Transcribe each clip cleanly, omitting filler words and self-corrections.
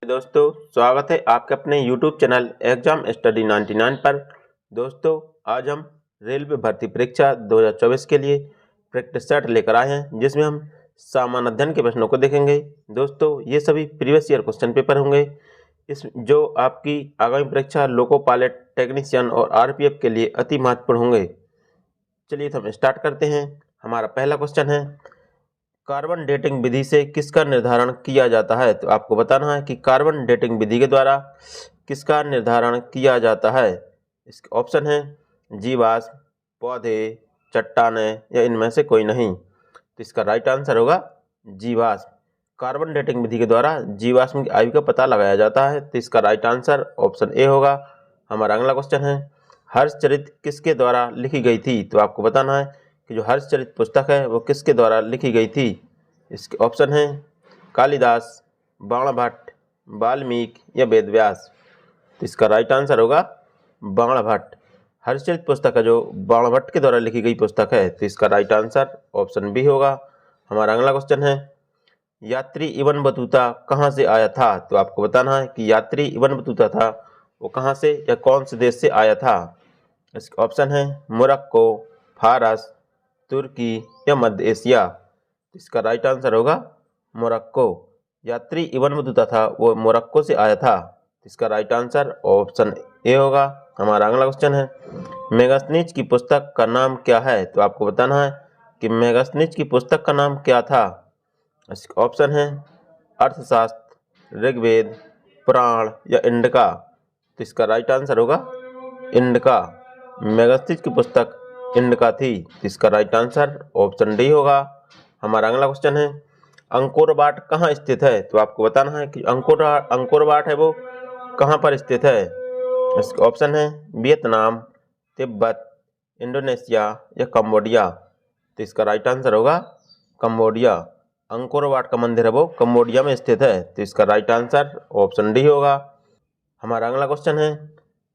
दोस्तों, स्वागत है आपके अपने YouTube चैनल एग्जाम स्टडी 99 पर। दोस्तों, आज हम रेलवे भर्ती परीक्षा 2024 के लिए प्रैक्टिस सेट लेकर आए हैं, जिसमें हम सामान्य अध्ययन के प्रश्नों को देखेंगे। दोस्तों, ये सभी प्रीवियस ईयर क्वेश्चन पेपर होंगे। इस जो आपकी आगामी परीक्षा लोको पायलट टेक्नीशियन और RPF के लिए अति महत्वपूर्ण होंगे। चलिए तो हम स्टार्ट करते हैं। हमारा पहला क्वेश्चन है, कार्बन डेटिंग विधि से किसका निर्धारण किया जाता है? तो आपको बताना है कि कार्बन डेटिंग विधि के द्वारा किसका निर्धारण किया जाता है। इसके ऑप्शन है जीवाश्म, पौधे, चट्टानें या इनमें से कोई नहीं। तो इसका राइट आंसर होगा जीवाश्म। कार्बन डेटिंग विधि के द्वारा जीवाश्म की आयु का पता लगाया जाता है। तो इसका राइट आंसर ऑप्शन ए होगा। हमारा अगला क्वेश्चन है, हर्षचरित किसके द्वारा लिखी गई थी? तो आपको बताना है कि जो हर्षचरित पुस्तक है वो किसके द्वारा लिखी गई थी। इसके ऑप्शन हैं कालिदास, बाणभट्ट, वाल्मीकि या वेदव्यास। तो इसका राइट आंसर होगा बाणभट्ट। हर्षचरित पुस्तक है जो बाणभट्ट के द्वारा लिखी गई पुस्तक है। तो इसका राइट आंसर ऑप्शन बी होगा। हमारा अगला क्वेश्चन है, यात्री इब्न बतूता कहाँ से आया था? तो आपको बताना है कि यात्री इब्न बतूता था वो कहाँ से या कौन से देश से आया था। इसके ऑप्शन है मोरक्को, फारस, तुर्की या मध्य एशिया। इसका राइट आंसर होगा मोरक्को। यात्री इब्न बतूता था वो मोरक्को से आया था। इसका राइट आंसर ऑप्शन ए होगा। हमारा अगला क्वेश्चन है, मेगास्थनीज की पुस्तक का नाम क्या है? तो आपको बताना है कि मेगास्थनीज की पुस्तक का नाम क्या था। इसका ऑप्शन है अर्थशास्त्र, ऋग्वेद, पुराण या इंडिका। तो इसका राइट आंसर होगा इंडिका। मेगास्थनीज की पुस्तक इंडिका थी। इसका राइट आंसर ऑप्शन डी होगा। हमारा अगला क्वेश्चन है, अंकोर वाट कहाँ स्थित है? तो आपको बताना है कि अंकोर वाट है वो कहाँ पर स्थित है। इसके ऑप्शन है वियतनाम, तिब्बत, इंडोनेशिया या कंबोडिया। तो इसका राइट आंसर होगा कंबोडिया। अंकोर वाट का मंदिर है वो कंबोडिया में स्थित है। तो इसका राइट आंसर ऑप्शन डी होगा। हमारा अगला क्वेश्चन है,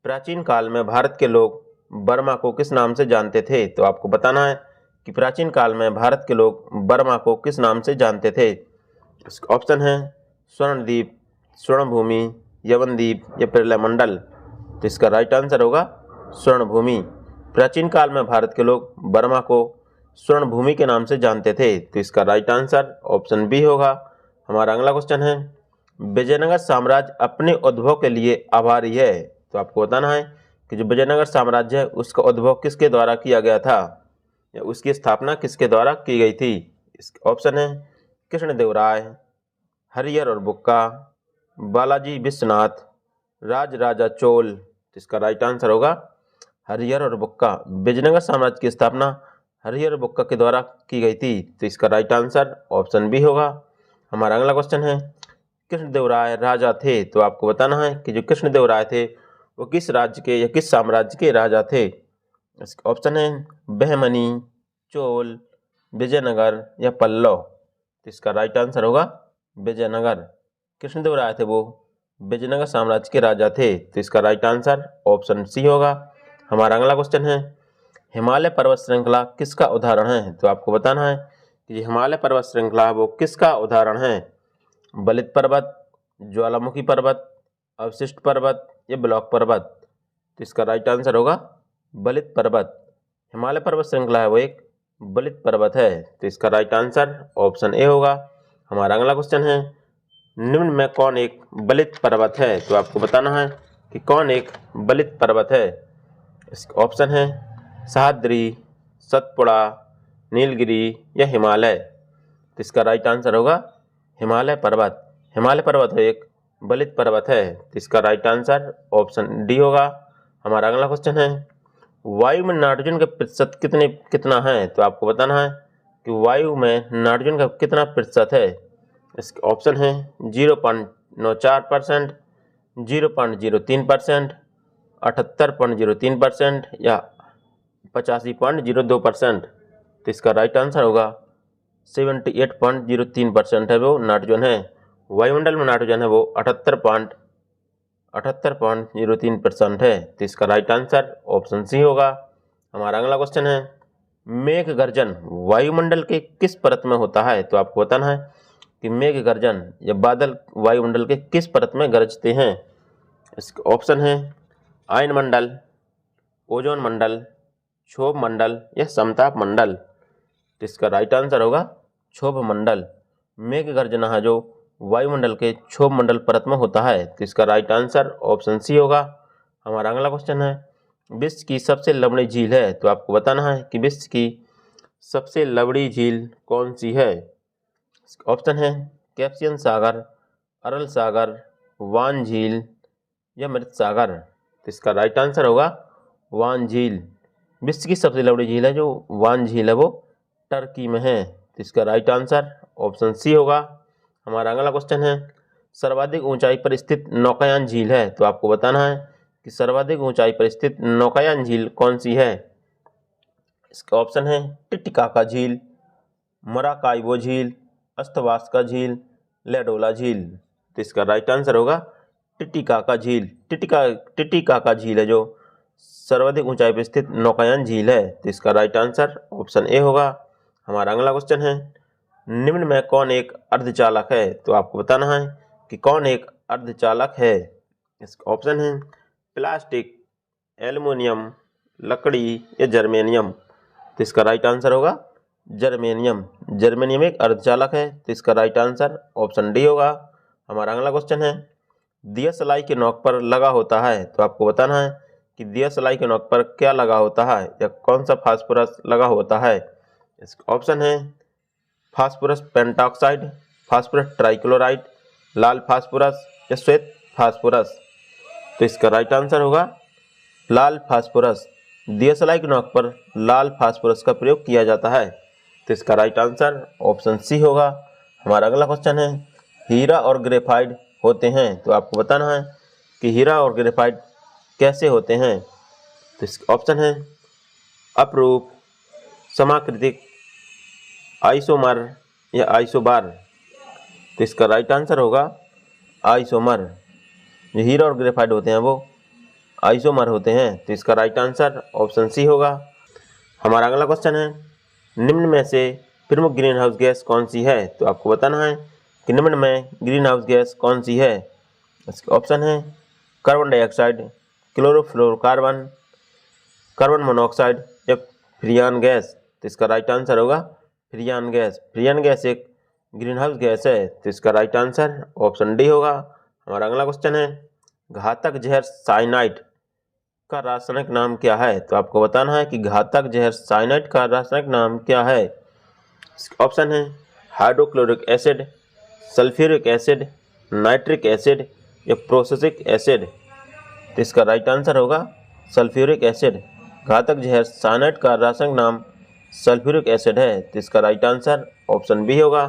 प्राचीन काल में भारत के लोग बर्मा को किस नाम से जानते थे? तो आपको बताना है कि प्राचीन काल में भारत के लोग बर्मा को किस नाम से जानते थे। इसका ऑप्शन है स्वर्णद्वीप, स्वर्णभूमि, यवनद्वीप या प्रलय मंडल। तो इसका राइट आंसर होगा स्वर्णभूमि। प्राचीन काल में भारत के लोग बर्मा को स्वर्णभूमि के नाम से जानते थे। तो इसका राइट आंसर ऑप्शन बी होगा। हमारा अगला क्वेश्चन है, विजयनगर साम्राज्य अपने उद्भव के लिए आभारी है। तो आपको बताना है कि जो विजयनगर साम्राज्य है उसका उद्भव किसके द्वारा किया गया था या उसकी स्थापना किसके द्वारा की गई थी। इसके ऑप्शन है कृष्णदेवराय, हरिहर और बुक्का, बालाजी विश्वनाथ, राज राजा चोल। तो इसका राइट आंसर होगा हरिहर और बुक्का। विजयनगर साम्राज्य की स्थापना हरिहर और बुक्का के द्वारा की गई थी। तो इसका राइट आंसर ऑप्शन बी होगा। हमारा अगला क्वेश्चन है, कृष्णदेवराय राजा थे। तो आपको बताना है कि जो कृष्णदेवराय थे वो किस राज्य के या किस साम्राज्य के राजा थे। इसके ऑप्शन है बहमनी, चोल, विजयनगर या पल्लव। तो इसका राइट आंसर होगा विजयनगर। कृष्णदेवराय थे वो विजयनगर साम्राज्य के राजा थे। तो इसका राइट आंसर ऑप्शन सी होगा। हमारा अगला क्वेश्चन है, हिमालय पर्वत श्रृंखला किसका उदाहरण है? तो आपको बताना है कि हिमालय पर्वत श्रृंखला वो किसका उदाहरण है। बलित पर्वत, ज्वालामुखी पर्वत, अवशिष्ट पर्वत या ब्लॉक पर्वत। तो इसका राइट आंसर होगा बलित पर्वत। हिमालय पर्वत श्रृंखला है वो एक बलित पर्वत है। तो इसका राइट आंसर ऑप्शन ए होगा। हमारा अगला क्वेश्चन है, निम्न में कौन एक बलित पर्वत है? तो आपको बताना है कि कौन एक बलित पर्वत है। इसका ऑप्शन है सह्याद्री, सतपुड़ा, नीलगिरी या हिमालय। तो इसका राइट आंसर होगा हिमालय पर्वत। हिमालय पर्वत एक बलित पर्वत है। तो इसका राइट आंसर ऑप्शन डी होगा। हमारा अगला क्वेश्चन है, वायु में नाइट्रोजन का प्रतिशत कितना है? तो आपको बताना है कि वायु में नाइट्रोजन का कितना प्रतिशत है। इसके ऑप्शन है 0.94%, 0.03%, 78.03% या 85.02%। तो इसका राइट आंसर होगा 78.03% है वो नाइट्रोजन है। वायुमंडल में नाइट्रोजन है वो 78.03% है। तो इसका राइट आंसर ऑप्शन सी होगा। हमारा अगला क्वेश्चन है, मेघ गर्जन वायुमंडल के किस परत में होता है? तो आपको बताना है कि मेघ गर्जन या बादल वायुमंडल के किस परत में गरजते हैं? इसके ऑप्शन है आयन मंडल, ओजोन मंडल, क्षोभ मंडल या समताप मंडल। तो इसका राइट आंसर होगा क्षोभ मंडल। मेघ गर्जना है जो वायुमंडल के क्षोभ मंडल परत में होता है। तो इसका राइट आंसर ऑप्शन सी होगा। हमारा अगला क्वेश्चन है विश्व की सबसे लंबी झील है, तो आपको बताना है कि विश्व की सबसे लंबी झील कौन सी है। ऑप्शन है कैस्पियन सागर, अरल सागर, वान झील या मृत सागर। तो इसका राइट आंसर होगा वान झील। विश्व की सबसे लंबी झील है जो वान झील है वो टर्की में है। तो इसका राइट आंसर ऑप्शन सी होगा। हमारा अगला क्वेश्चन है सर्वाधिक ऊंचाई पर स्थित नौकायान झील है, तो आपको बताना है कि सर्वाधिक ऊंचाई पर स्थित नौकायान झील कौन सी है। इसका ऑप्शन है टिटिकाका झील, मराकाइबो झील, अस्थवास्का झील, लेडोला झील। तो इसका राइट आंसर होगा टिटिकाका झील। टिटिकाका झील है जो सर्वाधिक ऊंचाई पर स्थित नौकायान झील है। तो इसका राइट आंसर ऑप्शन ए होगा। हमारा अगला क्वेश्चन है निम्न में कौन एक अर्धचालक है, तो आपको बताना है कि कौन एक अर्धचालक है। इसका ऑप्शन है प्लास्टिक, एल्युमिनियम, लकड़ी या जर्मेनियम। तो इसका राइट आंसर होगा जर्मेनियम। जर्मेनियम एक अर्धचालक है। तो इसका राइट आंसर ऑप्शन डी होगा। हमारा अगला क्वेश्चन है दिया सलाई के नोक पर लगा होता है, तो आपको बताना है कि दिया सलाई के नोक पर क्या लगा होता है या कौन सा फास्फोरस लगा होता है। इसका ऑप्शन है फास्फोरस पेंटॉक्साइड, फास्फोरस ट्राइक्लोराइड, लाल फास्फोरस या श्वेत फास्फोरस। तो इसका राइट आंसर होगा लाल फास्फोरस। दिया सलाई के नोक पर लाल फास्फोरस का प्रयोग किया जाता है। तो इसका राइट आंसर ऑप्शन सी होगा। हमारा अगला क्वेश्चन है हीरा और ग्रेफाइट होते हैं, तो आपको बताना है कि हीरा और ग्रेफाइट कैसे होते हैं। तो इसका ऑप्शन है अपरूप, समाकृतिक, आइसोमर या आइसोबार। तो इसका राइट आंसर होगा आइसोमर। जो हीरा और ग्रेफाइट होते हैं वो आइसोमर होते हैं। तो इसका राइट आंसर ऑप्शन सी होगा। हमारा अगला क्वेश्चन है निम्न में से प्रमुख ग्रीन हाउस गैस कौन सी है, तो आपको बताना है कि निम्न में ग्रीन हाउस गैस कौन सी है। इसका ऑप्शन है carbon dioxide, chlorofluorocarbon, carbon monoxide या फ्रियान गैस। तो इसका राइट आंसर होगा फ्रियान गैस। फ्रियान गैस एक ग्रीन हाउस गैस है। तो इसका राइट आंसर ऑप्शन डी होगा। हमारा अगला क्वेश्चन है घातक जहर साइनाइड का रासायनिक नाम क्या है, तो आपको बताना है कि घातक जहर साइनाइड का रासायनिक नाम क्या है। ऑप्शन है hydrochloric acid, sulphuric acid, nitric acid या प्रोसेसिक एसिड। तो इसका राइट आंसर होगा सल्फ्यूरिक एसिड। घातक जहर साइनाइड का रासायनिक नाम सल्फ्यूरिक एसिड है। तो इसका राइट आंसर ऑप्शन बी होगा।